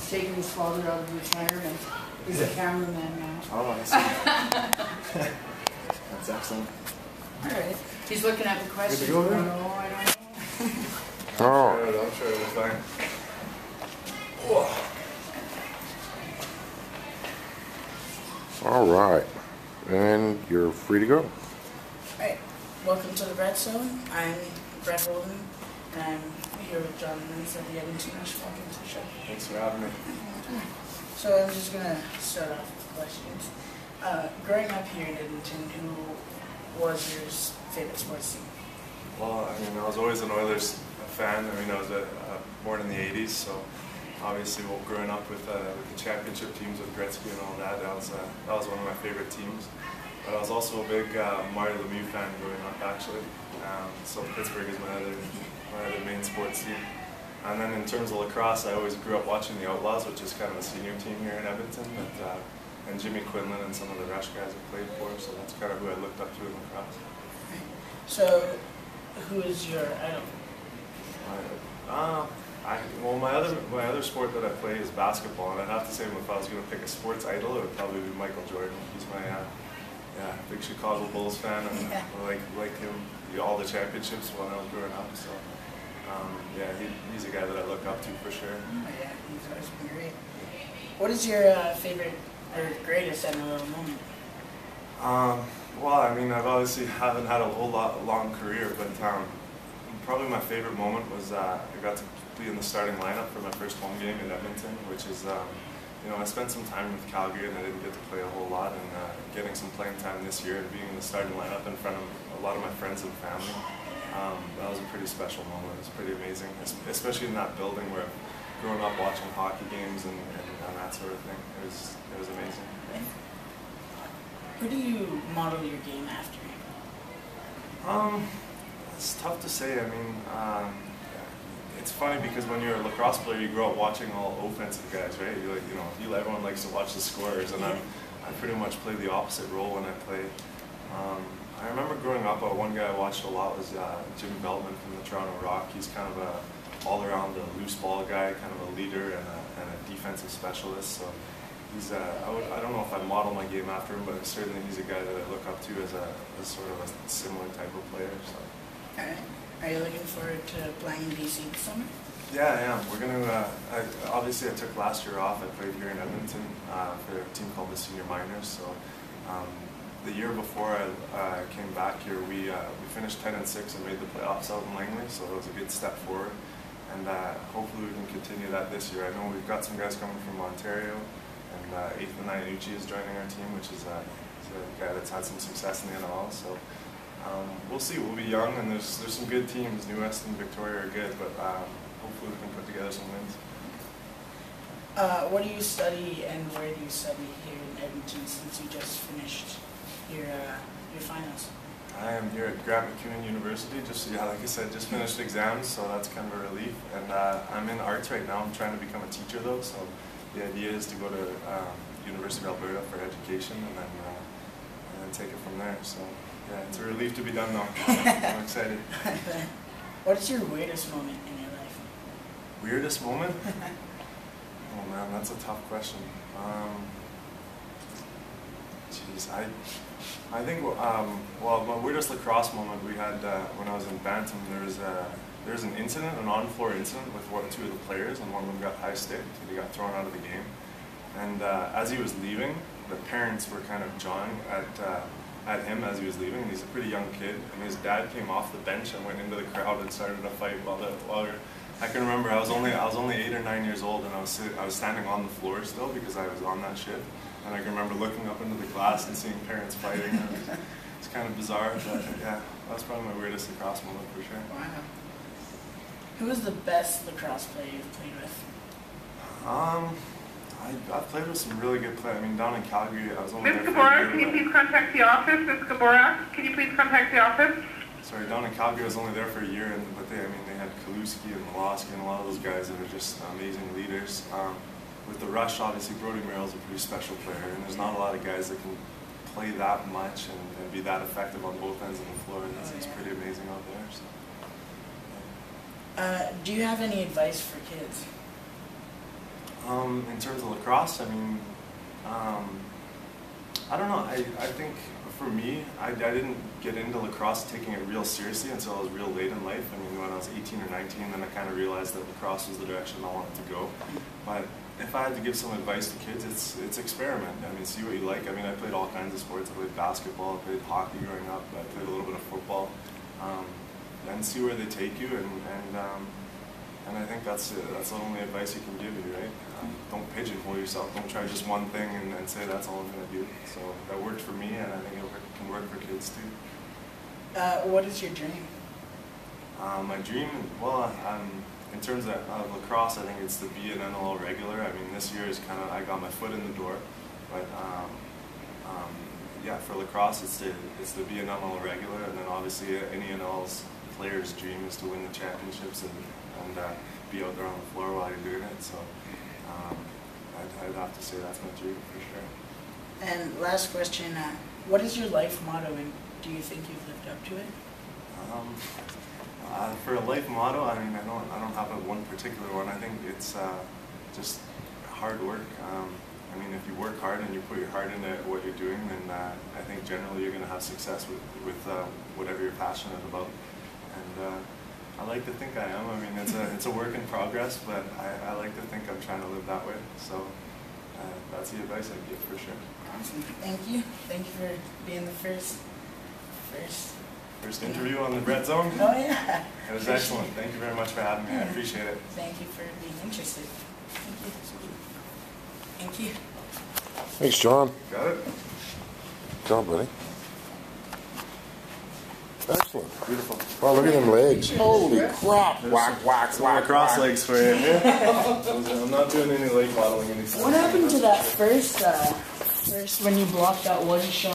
He's taking his father out of retirement. He's a cameraman now. Oh, I see. That's excellent. Alright. He's looking at the questions. Good to go there? No, I don't know. Oh. I'm sure it'll be fine. All right. And you're free to go. Alright, welcome to the Red Zone. I'm Brett Holden, and I'm here with John Lintz at the Edmonton Rush. Welcome to the show. Thanks for having me. So I'm just going to start off with questions. Growing up here in Edmonton, who was your favorite sports team? Well, I mean, I was always an Oilers fan. I mean, I was born in the 80s, so obviously, growing up with the championship teams with Gretzky and all that, that was one of my favorite teams. But I was also a big Mario Lemieux fan growing up, actually. So Pittsburgh is my other main sports team. And then in terms of lacrosse, I always grew up watching the Outlaws, which is kind of a senior team here in Edmonton, and Jimmy Quinlan and some of the Rush guys have played for, so that's kind of who I looked up to in lacrosse. So, who is your idol? Well, my other sport that I play is basketball, and I'd have to say if I was going to pick a sports idol, it would probably be Michael Jordan. He's my big Chicago Bulls fan, and I like him, all the championships when I was growing up. So yeah, he's a guy that I look up to for sure. Oh, yeah, he's always been great. What is your favorite or greatest NHL moment? Well, I mean, I've obviously haven't had a long career, but probably my favorite moment was I got to be in the starting lineup for my first home game in Edmonton, which is, you know, I spent some time with Calgary and I didn't get to play a whole lot, and getting some playing time this year and being in the starting lineup in front of a lot of my friends and family, that was a pretty special moment. It was pretty amazing, especially in that building where I've grown up watching hockey games and that sort of thing. It was amazing. Who do you model your game after? It's tough to say. I mean, it's funny because when you're a lacrosse player, you grow up watching all offensive guys, right? Everyone likes to watch the scorers, and I pretty much play the opposite role when I play. I remember growing up, one guy I watched a lot was Jim Beltman from the Toronto Rock. He's kind of a all-around loose ball guy, kind of a leader and a defensive specialist. So he's I don't know if I model my game after him, but certainly he's a guy that I look up to as sort of a similar type of player. So. Alright. Are you looking forward to playing in BC this summer? Yeah, I am. We're going to, obviously I took last year off. I played here in Edmonton for a team called the Senior Miners. So the year before I came back here, we finished 10-6 and made the playoffs out in Langley, so it was a good step forward. And hopefully we can continue that this year. I know we've got some guys coming from Ontario, and 8th and 9 Uchi is joining our team, which is a guy that's had some success in the NL. So we'll see. We'll be young, and there's some good teams. New West and Victoria are good, but hopefully we can put together some wins. What do you study, and where do you study here in Edmonton since you just finished your finals? I am here at Grant MacEwan University. Like I said, just finished exams, so that's kind of a relief. And I'm in arts right now. I'm trying to become a teacher though, so the idea is to go to University of Alberta for education, and then take it from there. So yeah, it's a relief to be done though. I'm excited. What is your weirdest moment in your life? Weirdest moment? Oh man, that's a tough question. Jeez, I think, well, my weirdest lacrosse moment we had when I was in Bantam, there was an incident, an on-floor incident with two of the players, and one of them got high sticked, and he got thrown out of the game. And as he was leaving, the parents were kind of jawing at him as he was leaving, and he's a pretty young kid, and his dad came off the bench and went into the crowd and started a fight I can remember I was only 8 or 9 years old, and I was standing on the floor still because I was on that shift, and I can remember looking up into the glass and seeing parents fighting. It's kind of bizarre, but yeah, that's probably my weirdest lacrosse moment for sure. Wow. Who is the best lacrosse player you've played with? I've played with some really good players. I mean, down in Calgary, I was only Ms. there for a Gabora, year. can you please contact the office? Ms. Gabora, can you please contact the office? Sorry, down in Calgary, I was only there for a year, but they had Kaluski and Molosky and a lot of those guys that are just amazing leaders. With the Rush, obviously, Brody Merrill's a pretty special player, and there's not a lot of guys that can play that much and be that effective on both ends of the floor. And it's pretty amazing out there. So. Do you have any advice for kids? In terms of lacrosse, I mean, I don't know. I think for me, I didn't get into lacrosse taking it real seriously until I was real late in life. I mean, when I was 18 or 19, then I kind of realized that lacrosse was the direction I wanted to go. But if I had to give some advice to kids, it's experiment. I mean, see what you like. I mean, I played all kinds of sports. I played basketball, I played hockey growing up, I played a little bit of football. And see where they take you, and I think that's the only advice you can give you, right? Don't pigeonhole yourself. Don't try just one thing and say that's all I'm going to do. So that worked for me, and I think it can work for kids too. What is your dream? My dream, well, in terms of lacrosse, I think it's to be an NLL regular. I mean, this year is kind of, I got my foot in the door, but yeah, for lacrosse, it's to be an NLL regular, and then obviously any NLL's player's dream is to win the championships and be out there on the floor while you're doing it. So I'd have to say that's my dream for sure. And last question, what is your life motto, and do you think you've lived up to it? For a life motto, I mean, I don't have one particular one. I think it's just hard work. I mean, if you work hard and you put your heart into what you're doing, then I think generally you're going to have success with whatever you're passionate about. And I like to think I am. I mean, it's a work in progress, but I like to think I'm trying to live that way. So that's the advice I'd give for sure. Awesome. Thank you. Thank you for being the first interview on the Red Zone. Oh yeah. It was excellent. Thank you very much for having me. I appreciate it. Thank you for being interested. Thank you. Thank you. Thanks, John. Got it? Good job, buddy. Excellent. Beautiful. Wow, look at them legs. Holy crap. Whack, whack, Some whack, lacrosse whack. legs for you. I'm not doing any leg modeling anytime. What happened to that first when you blocked that one shot?